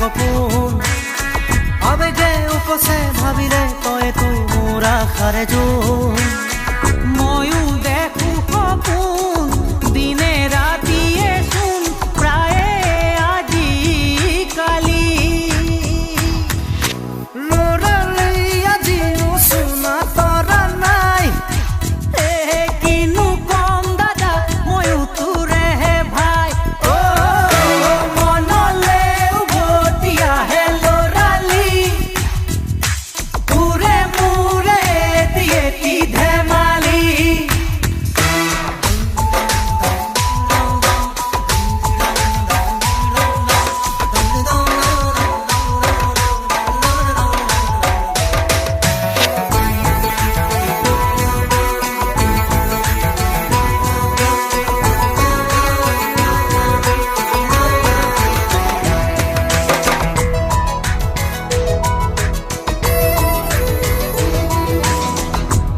সপোন আবেগে উপচে ভাবিলে তই তো মোৰ আশাৰে জোন ময়ো দেখো সপোন দিনে ৰাতিয়ে চোন প্ৰায়ে আজি কালি লৰালি আজি চুনা তৰা নাই কিনো কম দাদা ময়ো তোৰে ভাই মনলে উভতি আহে লৰালি তোৰে মোৰে এটি ধেমালি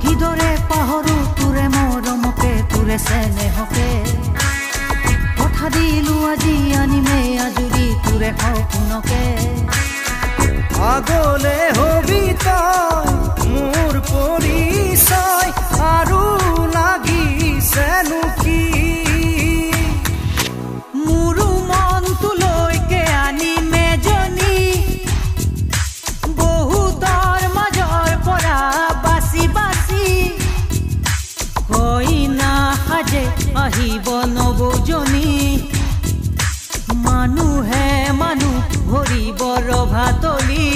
কিদৰে পাহৰো তোৰে মৰমকে তোৰে চেনেহকে কথা দিলো আজি আনিমে আজৰি তোৰে সপোনকে আগলে হবি তই মোৰ পৰিচয় আৰু লাগিছেনো কি মোৰো মনটোলৈকে আনিমে জনী বহুতৰ মাজৰ পৰা বাচি বাচি কইনা সাজে আহিব নবজনী মানুহে মানুহ ভৰিব ৰভাতলি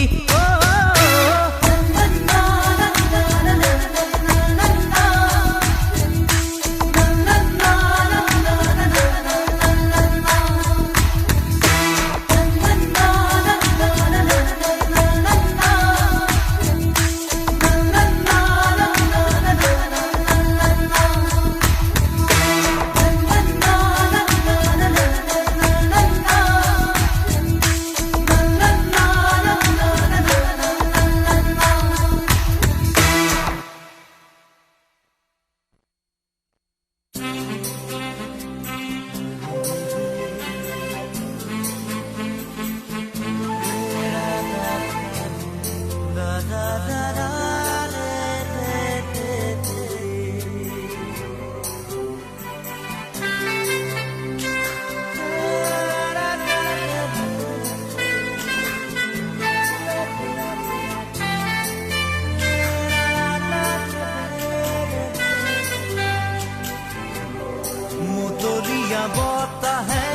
मोटरिया बता है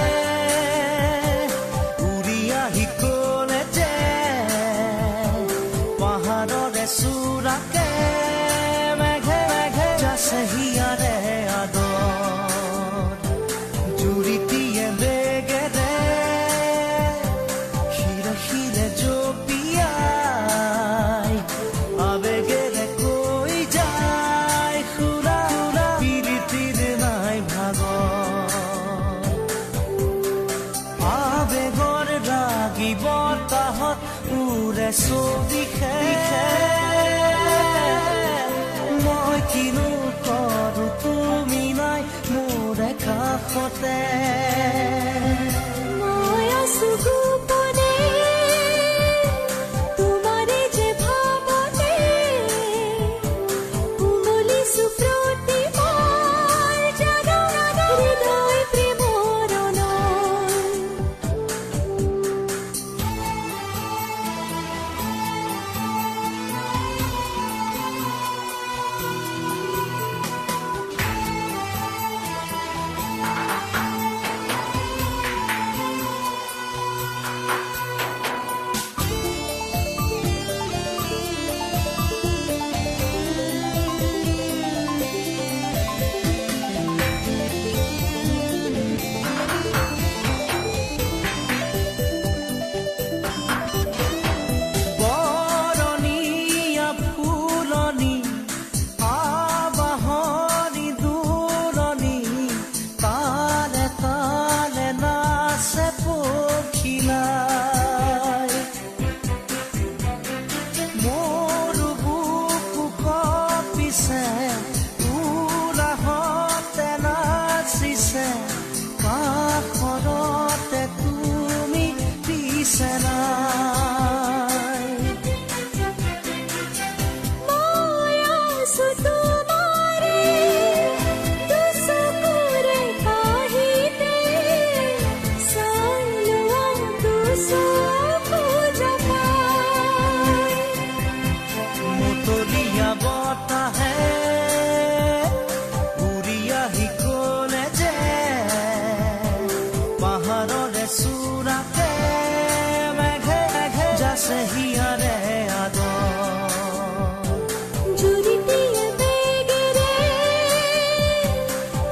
उड़िया ही कोने जे पहाड़ों रे सूरा के मेघे मेघे जैसे ही आरे आदोर जुड़ी दिए बेगे रे हीरे हीरे जो पिया आवेगे रे कोई जाए खुला पीरी तीर नाई भागो आवेगोर रागी बताहत उरे सोदिखे মই কিনো কৰো তুমি নাই মোৰে কাষতে মই আছো গোপনে তোমাৰে যে ভাবতে উমলিছো প্ৰতি মোৰ জানো হৃদয় প্ৰেমৰ বৰণীয়া ফুলনি আবাহনি দূৰণি তালে তালে নাচে পখিলাই মোৰ বুকু কঁপিছে উলাহতে নাচিছে কাষৰতে তুমি পিছে না আছে হিয়াৰে আদৰ জুৰিটিয়ে বেগেৰে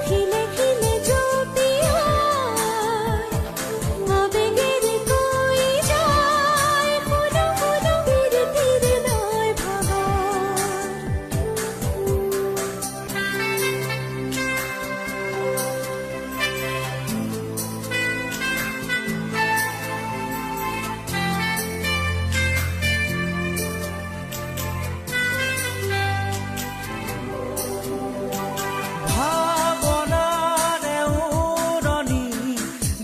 খিলে খিলে জপিয়াই আবেগেৰে কৈ যায় শুনো শুনো ধীৰে ধীৰে নৈ ভাগৰ ভাৱনাৰে উৰণি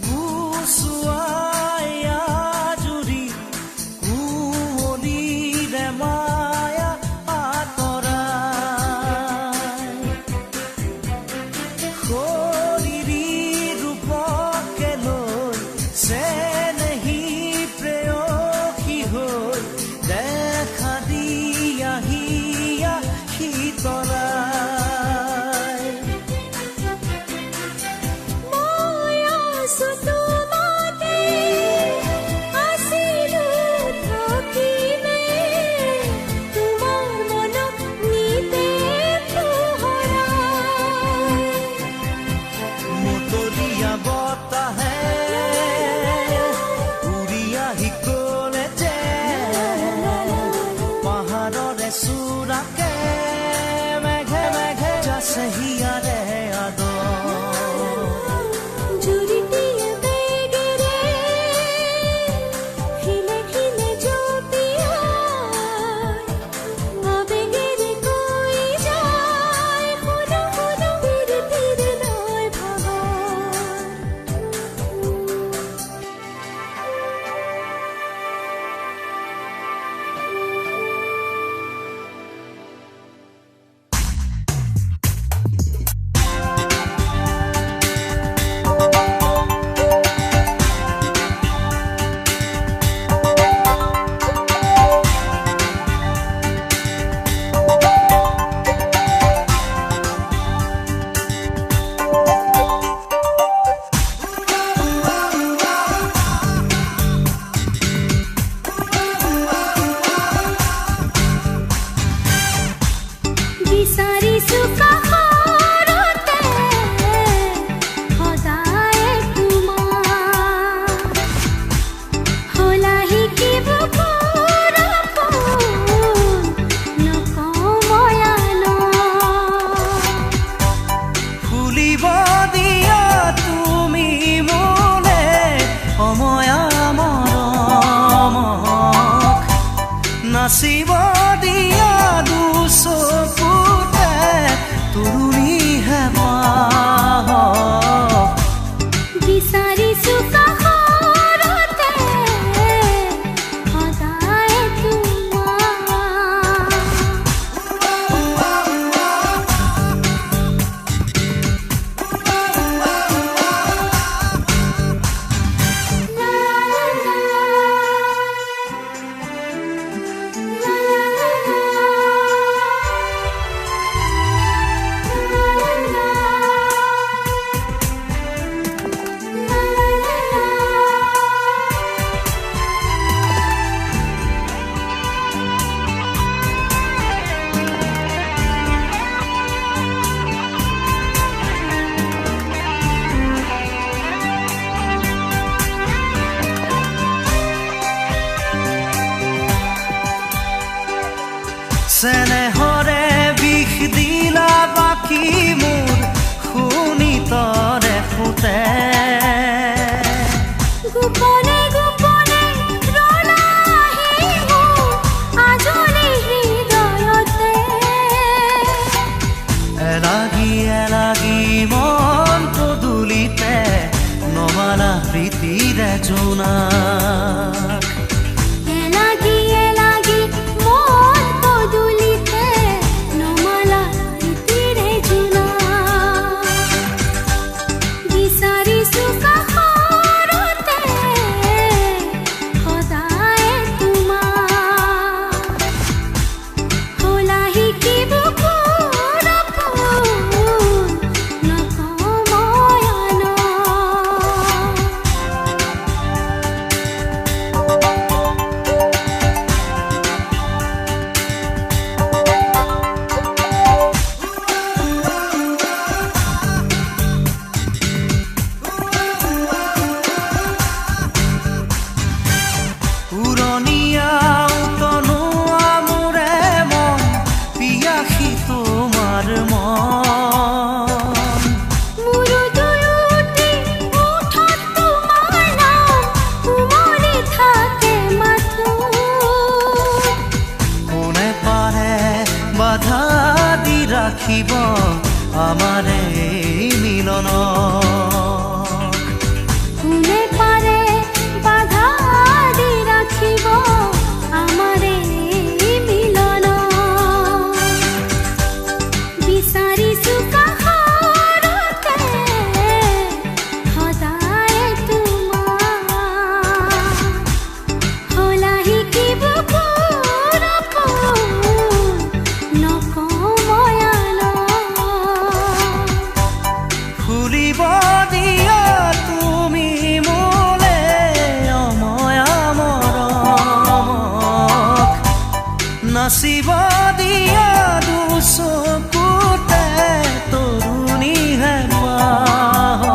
গুচুৱাই আজুৰি কুঁৱলীৰে মায়া আঁতৰাই শৰীৰী ৰূপকে লৈ চেনেহী প্ৰেয়সী হৈ দেখা দিয়া হিয়া শীতলাই মই আছো তোমাতে আছিলো থাকিমে তোমাৰ মনক নিতে পোহৰাই মতলীয়া বতাহে উৰি আহি ক'লে যে পাহাৰৰে চূড়াকে মেঘে মেঘে যাছে হিয়াৰে আদৰ জুৰিটিয়ে বেগেৰে খিলে খিলে জপিয়াই আবেগেৰে কৈ যায় শুনো শুনো ধীৰে ধীৰে নৈ ভাগৰ বিচাৰিছো কাষৰতে সদায় তোমাক হলা শিকিব নকওঁ ফুলিব দিয়া তুমি মোলে সময়া মৰমক নাচিব দিয়া দুচকুতে তৰুণীহে পাহক বিচাৰিছো কাষৰতে সদায় তোমাক La la la la la ৰাখিব আমাৰ এই মিলন কোনে পাৰে বাধা দি ৰাখিব আমাৰ এই মিলন বিচাৰিছো কাষৰতে সদায় তোমাৰ হলা শিকিব খুলিব দিয়া তুমি মোলে অময়া মৰমক নাচিব দিয়া দুচকুতে তৰুণী হেঁপাহক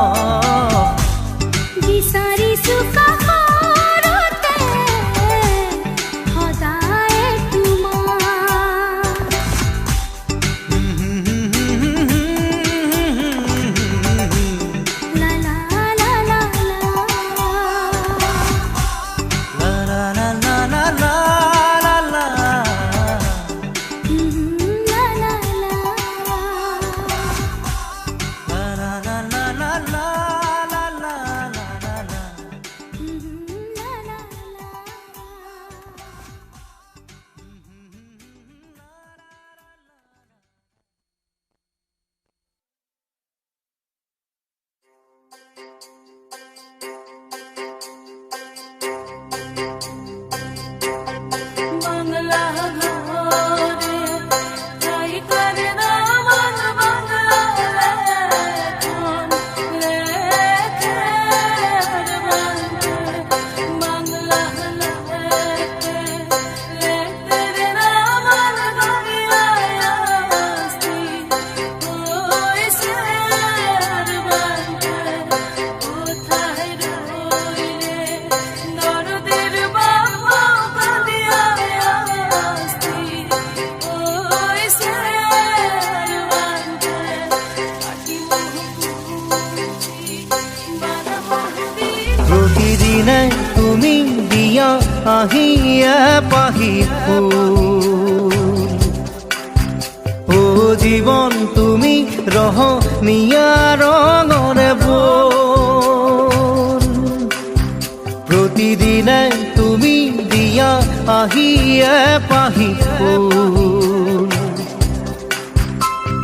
বিচাৰিছো কাষৰতে সদায় তোমাৰ লা লা লা লা লা লা লা লা লা লা লা লা লা লা বাংলা ঘরে তাই করে নামান বাংলা লেখন লেখে বাংলা লেখে লেখে নামান গরিয়াস্তি ওই সের বাংলা কোথায় রইলে দরদের বাবা কাঁদিয়া আসতি ওই সের বাংলা পাখি মুখি বাধা বন্দি প্ৰতিদিনে তুমি দিয়া আহিয়ে পাহি ফুল ও জীৱন তুমি ৰহনীয়া ৰঙৰে বল প্ৰতিদিনে তুমি দিয়া আহিয়ে পাহি ফুল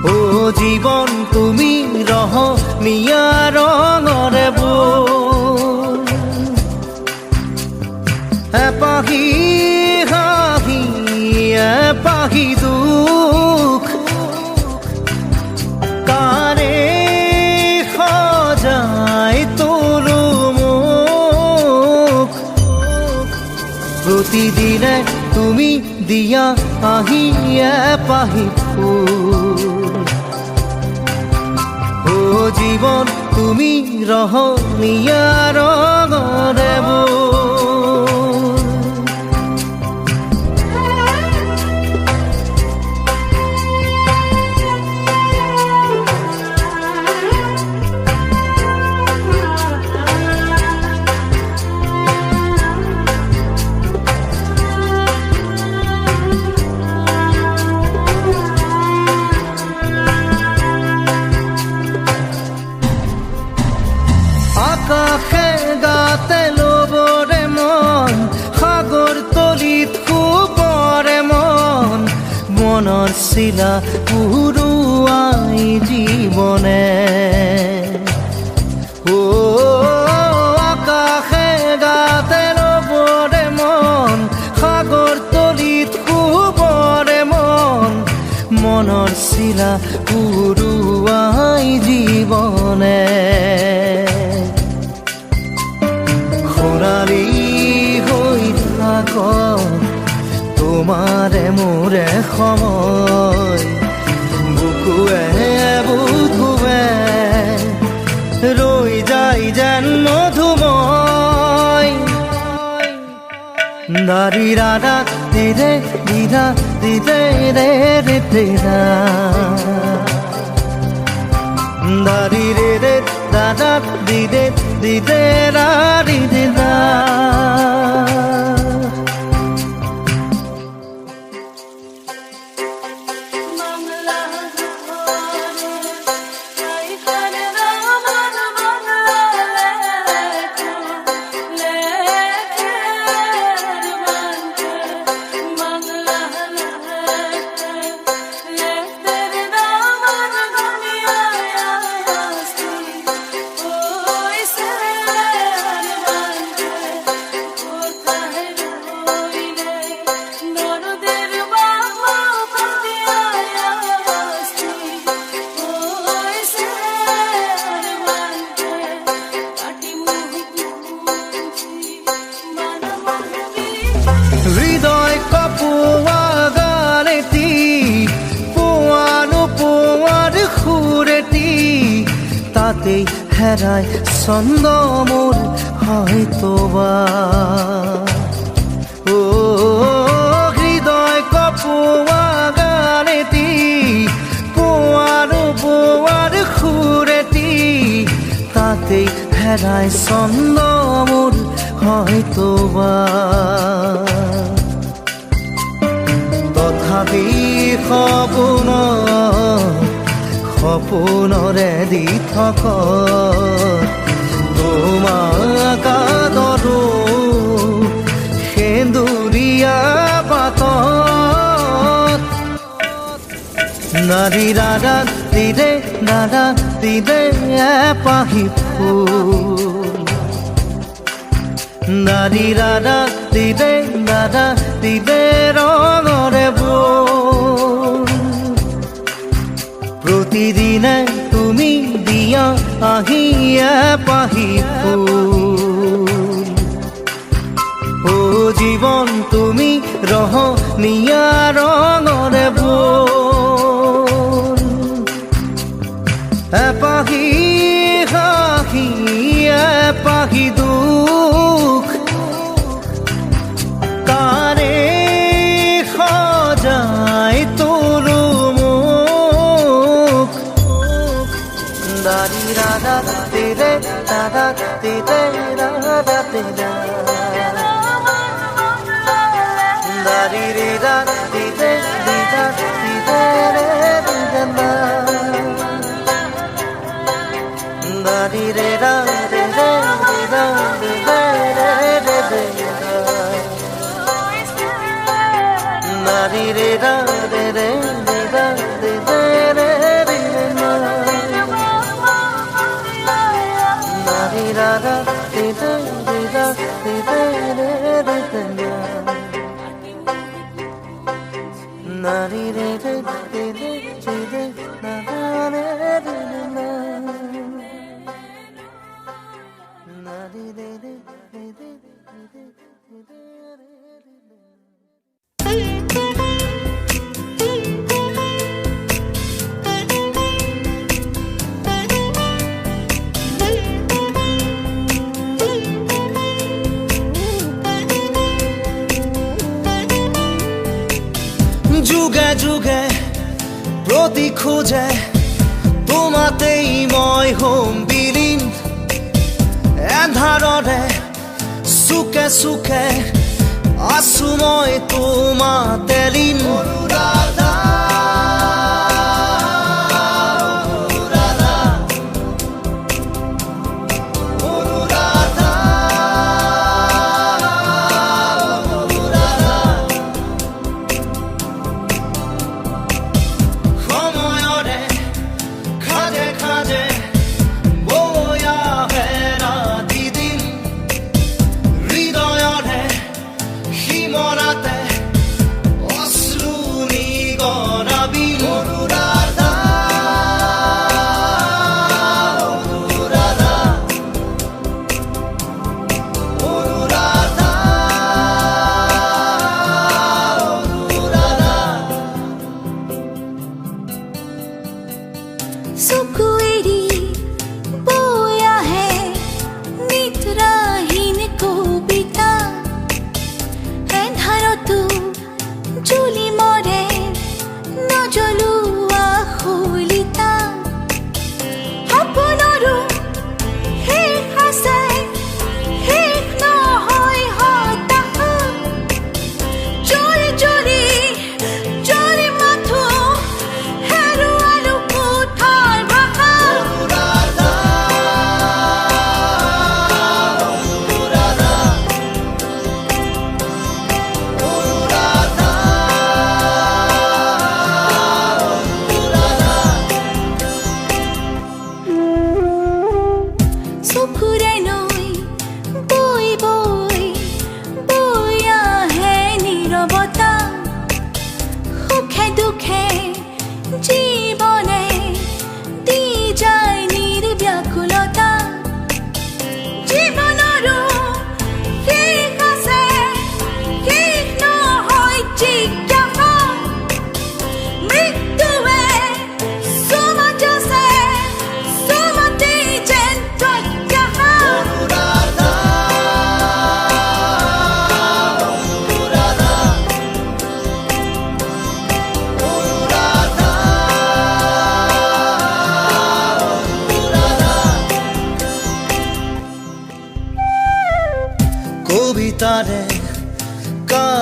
ও জীৱন তুমি ৰহনীয়া ৰঙৰে বল এপাহি হাঁহি এপাহি দুখ কাৰে সজাই তোলো মোক প্ৰতিদিনে তুমি দিয়া আহিয়ে পাহি ফুল ও জীৱন তুমি ৰহনীয়া ৰঙৰে বল আকাশে গাতে ল'বৰে মন সাগৰ তলিত শুবৰে মন মনৰ চিলা পুৰুৱাই জীৱনে ও আকাশে গাতে ল'বৰে মন সাগৰ তলিত শুবৰে মন মনৰ চিলা পুৰুৱাই জীৱনে সোণালী হৈ থাক তোমাৰে মোৰে সময় বুকুৱে বুধুৱে ৰৈ যায় যেন মধুময় দাৰি ৰাধা দিদে দিদা দিদে ৰে ৰে দিদা দাৰি ৰে ৰে দাদা দিদে দিদে ৰা ৰি দিদা বাংলা তাতেই হেৰায় ছন্দ মোৰ হয়তোবা ও হৃদয় কপোৱা গানেতি পোৱাৰ বোৱাৰ সুৰেতি তাতেই হেৰায় ছন্দ মোৰ হয়তোবা তথাপি সপোনৰে দি থক তোমাক আদৰো সেন্দুৰীয়া পাতত নাৰী ৰাধা দিদে এপাহি ফুল নাৰী ৰাধা দিদে ৰঙৰে বল প্ৰতিদিনে তুমি দিয়া আহি এপাহি ফুল ও জীৱন তুমি ৰহনীয়া ৰঙৰে বল এপাহি হাঁহি এপাহি দুখ তাৰে সজাই তোলো মোক দাৰি ৰাধা দিদে ৰাধা দিদে ৰাধা দিদে দাৰি ৰেধা দিদে দিদা দিদে ৰে দিদা দাৰি ৰেধা দিদে দিদা দিদে ৰে দিদা দাৰি ৰেধা দিদে দিদা দিদে ৰে দিদা দাৰি ৰাধা দিদে দিদা দিদে ৰে দিদা নাৰী ৰে ৰে ৰে ৰে ৰে না ৰে ৰে না নাৰী ৰে ৰে ৰে ৰে ৰে যুগে যুগে প্ৰতি খোজে তোমাতেই মই হ'ম বিলীন এন্ধাৰৰে চুকে চুকে আছো মই তোমাতে লীন Gone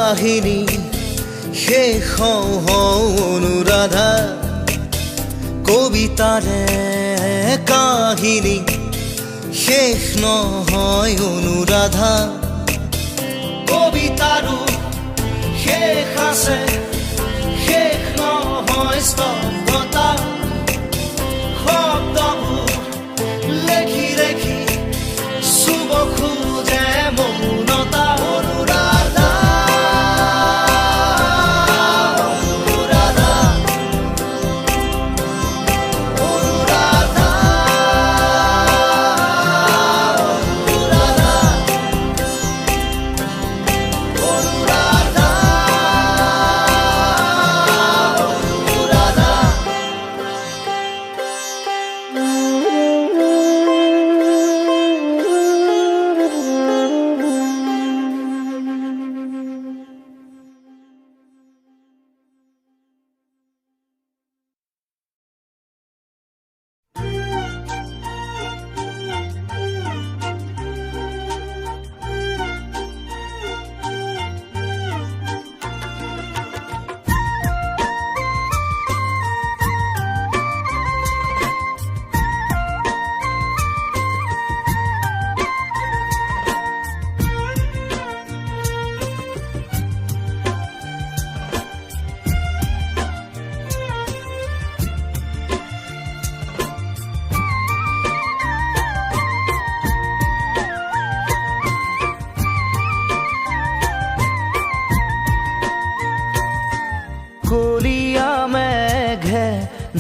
কাহিনী শেষ অনুৰাধা কবিতাৰে কাহিনী শেষ নহয় অনুৰাধা কবিতাৰো শেষ আছে শেষ নহয় স্তব্ধতা শব্দবোৰ লেখি লেখি চুব খোজে মৌনতা অনুৰাধা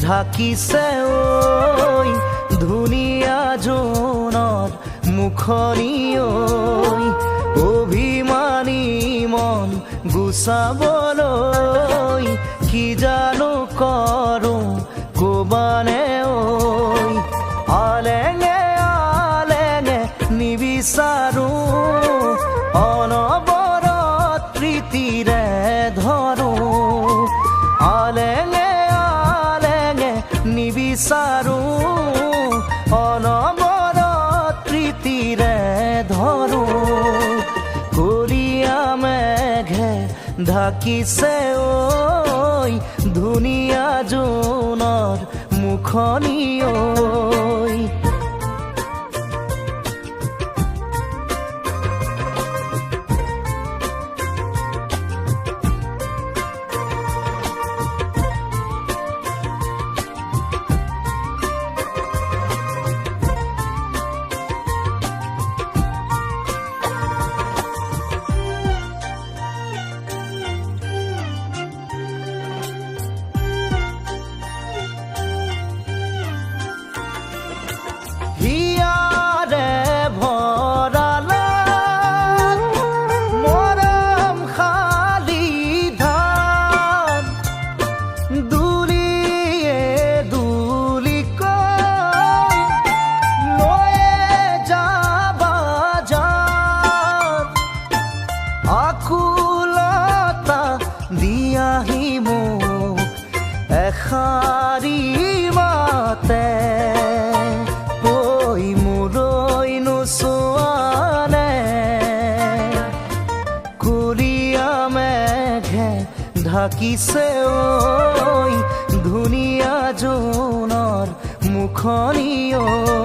ঢাকিছে ঐ ধুনীয়া জোনৰ মুখনি ঐ অভিমানী মন গুচাবলৈ কি জানো কৰোঁ ক'বানে ঐ আলেঙে আলেঙে নিবিচাৰোঁ অনবৰত প্ৰীতিৰে ধৰোঁ আলেঙে নিবিচাৰোঁ অনবৰত প্ৰীতিৰে ধৰোঁ কলীয়া মেঘে ঢাকিছে ঐ ধুনীয়া জোনৰ মুখনি ঐ এষাৰি মাতে ঐ মোলৈ নোচোৱানে কলীয়া মেঘে ঢাকিছে ঐ ধুনীয়া জোনৰ মুখনি ঐ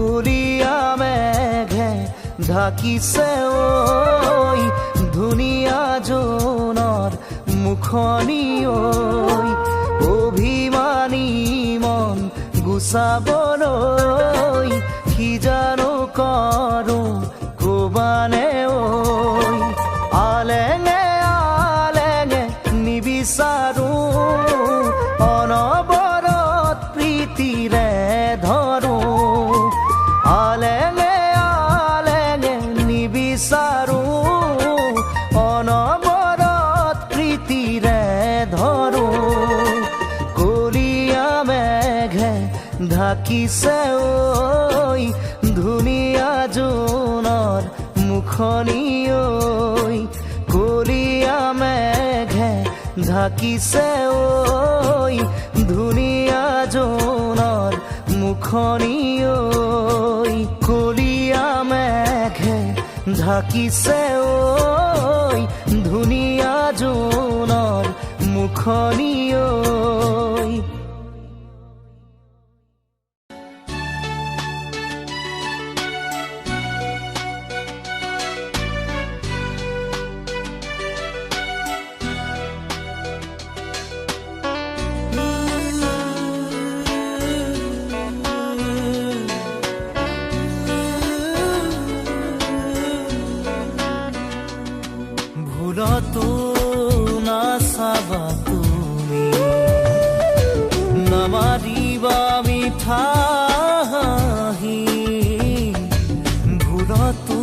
কুলিয়া মেঘে ঢাকিছে ঐ ধুনীয়া জোনৰ মুখনি ঐ অভিমানী মন গুচাবলৈ কি জানো কৰো কবানে ঐ আলেঙে আলেঙে নিবিচাৰো অনবৰত প্ৰীতিৰে ধৰো আলেঙে আলেঙে নিবিচাৰো অনবৰত প্ৰীতিৰে ধৰো কলীয়া মেঘে ঢাকিছে ঐ ধুনীয়া জোনৰ মুখনি ঐ কলীয়া মেঘে ঢাকিছে ঐ ধুনীয়া জোনৰ মুখনি ঐ কলীয়া মেঘে ঢাকিছে ঐ ধুনীয়া জোনৰ মুখনি ঐ ভুলতো নাচাবা তুমি নামাৰিবা মিঠা হাঁহি ভুলতো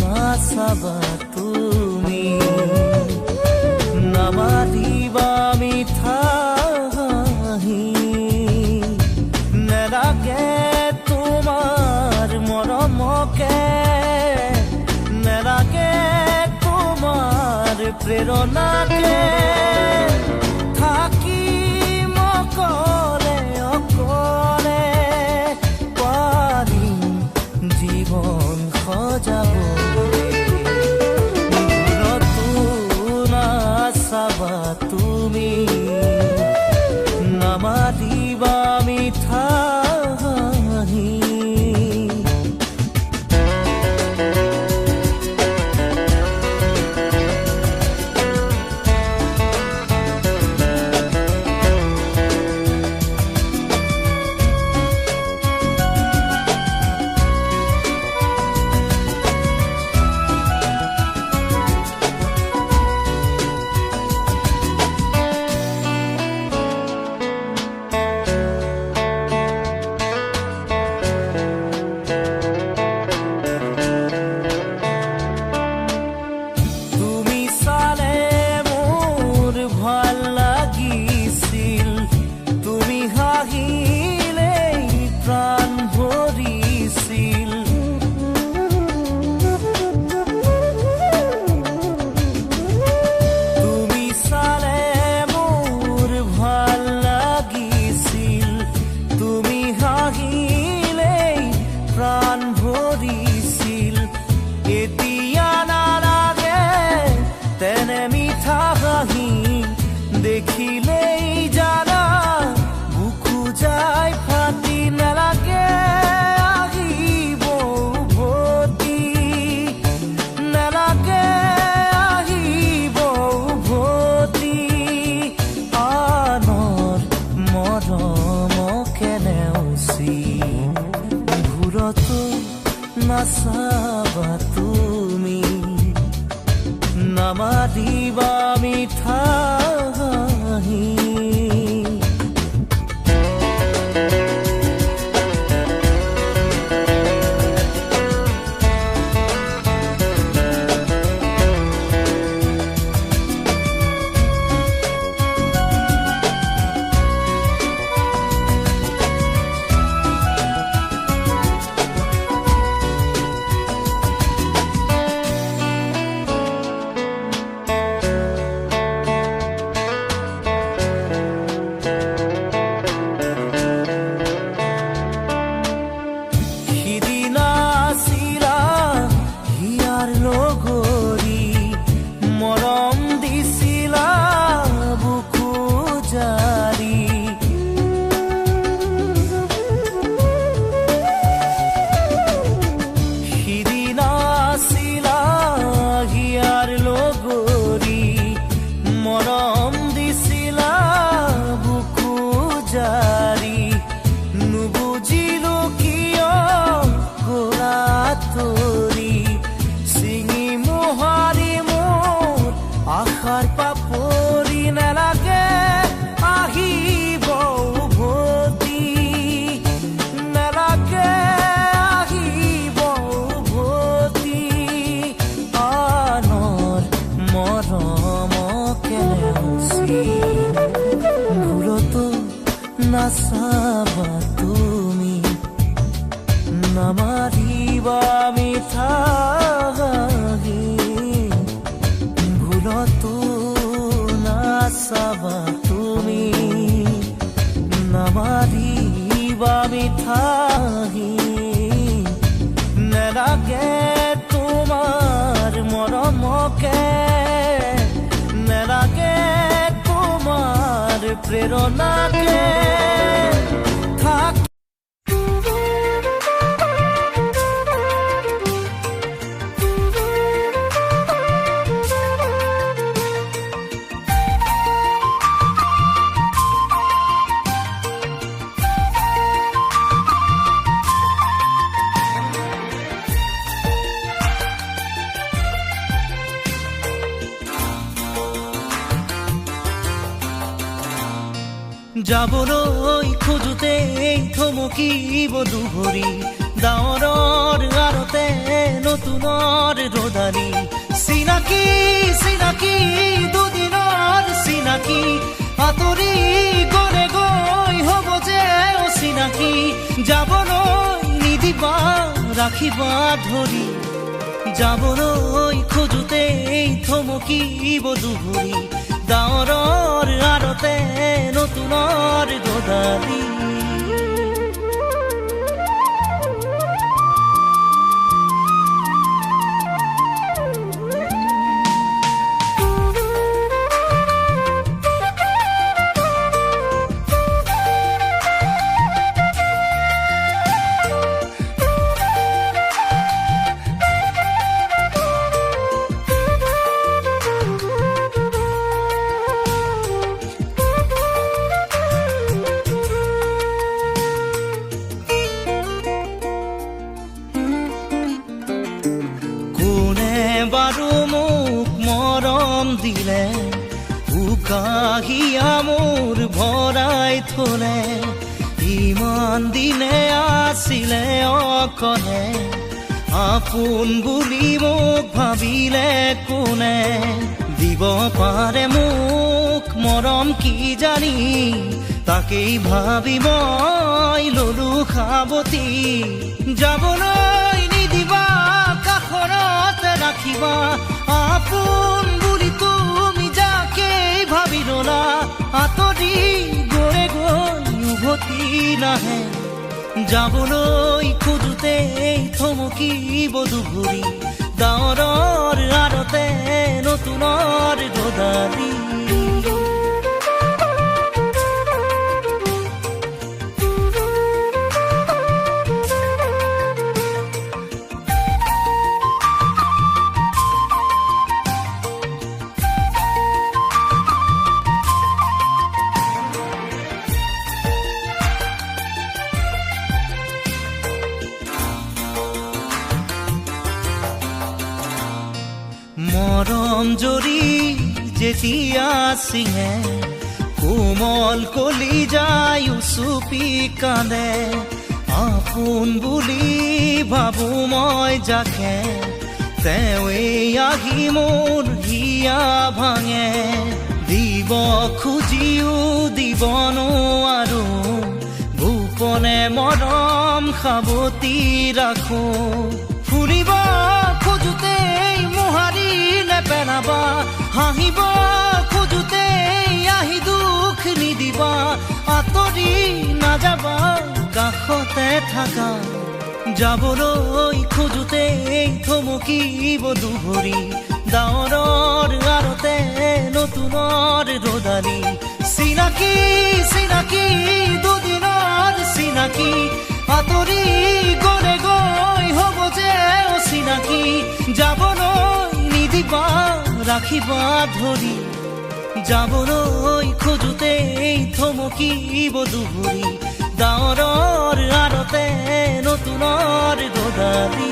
নাচাবা তুমি নামাৰিবা মিঠা হাঁহি নেলাগে তোমাৰ মৰমকে নেলাগে প্ৰেৰণাকে থাকিম অকলে অকলে পাৰিম জীৱন সজাবলৈ ভুলতো নাচাবা তুমি নামাৰিবা মিঠা হাঁহি দেখিলেই জানা বুকু যায় ফাটি নালাগে আহিব উভতি নালাগে আহিব উভতি আনৰ মৰমকে নেওচি ভুলতো নাচাবা তুমি নামাৰিবা মিঠা হাঁহি নামাৰিবা মিঠা হাঁহি ভুলতো নাচাবা তুমি নামাৰিবা মিঠা হাঁহি নেলাগে তোমাৰ মৰমকে নেলাগে তোমাৰ প্ৰেৰণাকে থাক যাবলৈ খোজোতে থমকিব দুভৰি ডাৱৰৰ আৰতে নতুনৰ ৰদালি চিনাকি চিনাকি দুদিনৰ চিনাকি আঁতৰি গলে গৈ হ'ব যে অচিনাকি যাবলৈ নিদিবা ৰাখিবা ধৰি যাবলৈ খোজোতে থমকিব দুভৰি ডাৱৰৰ আৰতে নতুনৰ ৰদালি দিলে উকাহিয়া মোৰ ভৰাই থলে ইমান দিনে আছিলে অকলে আপোন বুলি মোক ভাবিলে কোনে দিব পাৰে মোক মৰম কি জানি তাকেই ভাবি মই ললো সাৱতি যাবলৈ নিদিবা কাষৰতে ৰাখিবা আপোন তুমি যাকে ভাবি ললা আঁতৰি গৈ গৈ উভতি নাহে যাবলৈ খোজোতে থমকিব দুভৰি ডাৱৰৰ আৰতে নতুনৰ ৰদালি মৰম জৰি যেতিয়া চিঙে কোমল কলি যায় চুপি কান্দে আপোন বুলি ভাবো মই যাকে তেৱেই আহি মোৰ হিয়া ভাঙে দিব খুজিও দিব নোৱাৰো গোপনে মৰম সাৱতি ৰাখো ফুৰিব খোজোতে মোহাৰি নেপেলাবা হাঁহিব খোজোতে আহি দুখ নিদিবা আঁতৰি নাযাবা কাষতে থাকা যাবলৈ খোজোতে থমকিব দুভৰি ডাৱৰৰ আৰতে নতুনৰ ৰদালি চিনাকি চিনাকি দুদিনৰ চিনাকি আঁতৰি গলে গৈ হ'ব যে অচিনাকি যাবলৈ নিদিবা ৰাখিবা ধৰি যাবলৈ খোজোতে থমকিব দুভৰি ডাৱৰৰ আৰতে নতুনৰ ৰদালি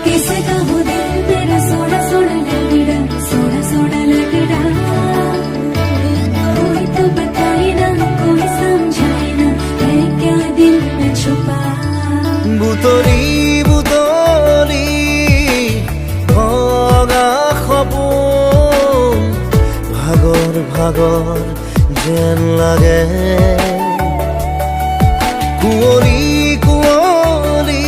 किसका हो दिल मेरा सोना सोना लंगड़ा सोना सोना ভাগৰ ভাগৰ যেন লাগে কুঁৱলী কুঁৱলী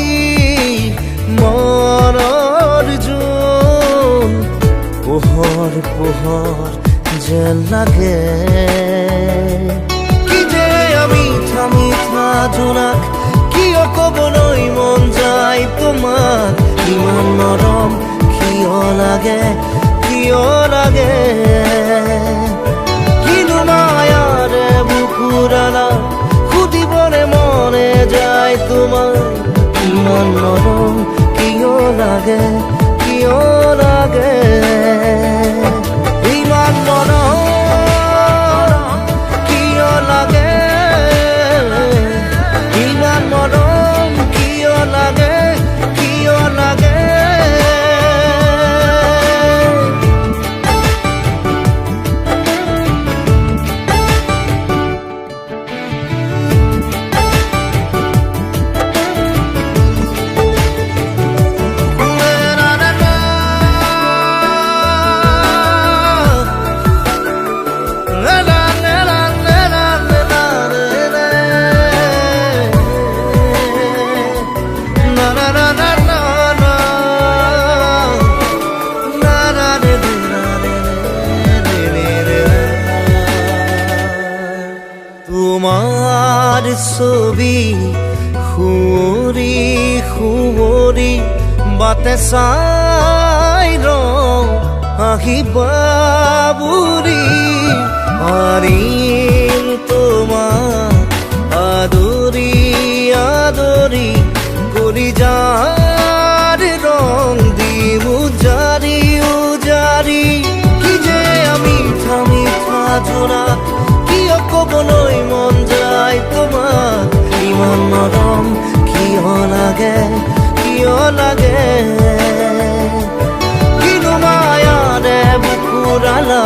মনৰ জোন পোহৰ পোহৰ যেন লাগে কি যে আমি মিঠা জোনাক কিয় ক'বলৈ মন যায় তোমাক ইমান মৰম কিয় লাগে কিনো মায়াৰে বুকুৰালা সুধিবলে মনে যায় তোমাক ইমান মৰম কিয় লাগে ইমান মৰম কিয় লাগে ইমান মৰম কিয় লাগে তোমাৰ ছবি সুঁৱৰি সুঁৱৰি বাটে চাই ৰওঁ আহিবা বুঢ়ী পাৰিম তোমাক আদৰি আদৰি কলিজাৰ ৰং দি উজাৰি উজাৰি কি যে আমি মিঠা জোনাক কিয় ক'বলৈ মন যায় তোমাক ইমান মৰম কিয় লাগে কিনো মায়াৰে বুকুৰালা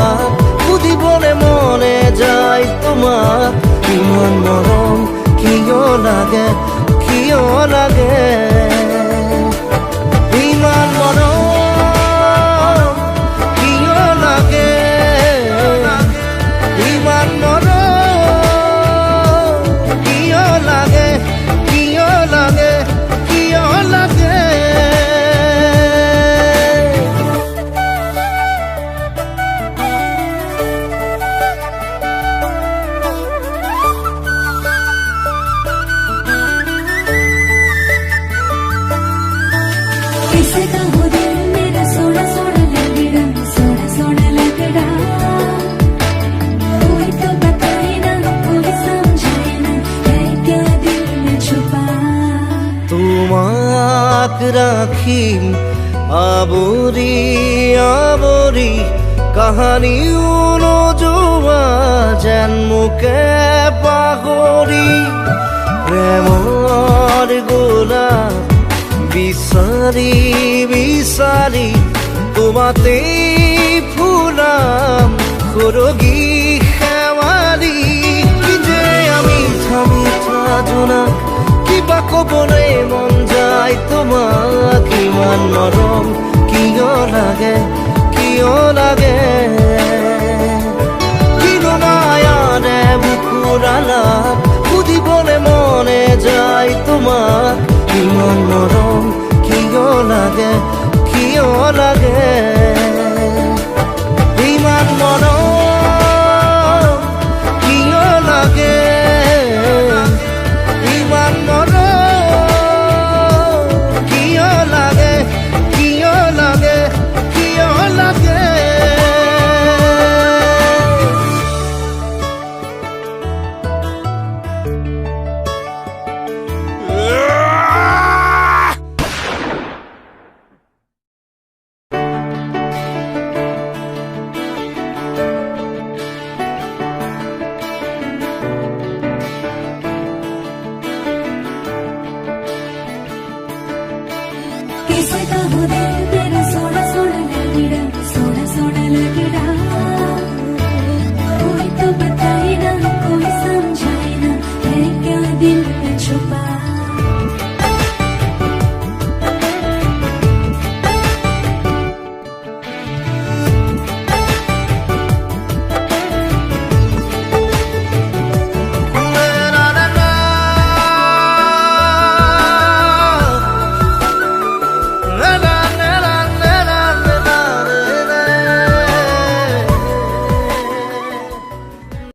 সুধিবলে মনে যায় তোমাক ইমান মৰম কিয় লাগে ইমান মৰম কিয় লাগে ইমান মৰম কিয় লাগে किसका हो दिल मेरा सोना सोना लग रहा सोना सोना लग रहा कोई तो बताए ना कोई समझाए ना है क्या दिल में छुपा তোমাক ৰাখিম আৱৰি আৱৰি কাহানিও নোযোৱা যেন মোকে পাহৰি প্ৰেমৰ গোলাপ বিচাৰি বিচাৰি তোমাতেই ফুলাম সৰগী শেৱালি কি যে আমি মিঠা জোনাক কিবা ক'বলৈ মন যায় তোমাক ইমান মৰম কিয় লাগে কিনো মায়াৰে বুকুৰালা সুধিবলে মনে যায় তোমাক ইমান মৰম কিয় লাগে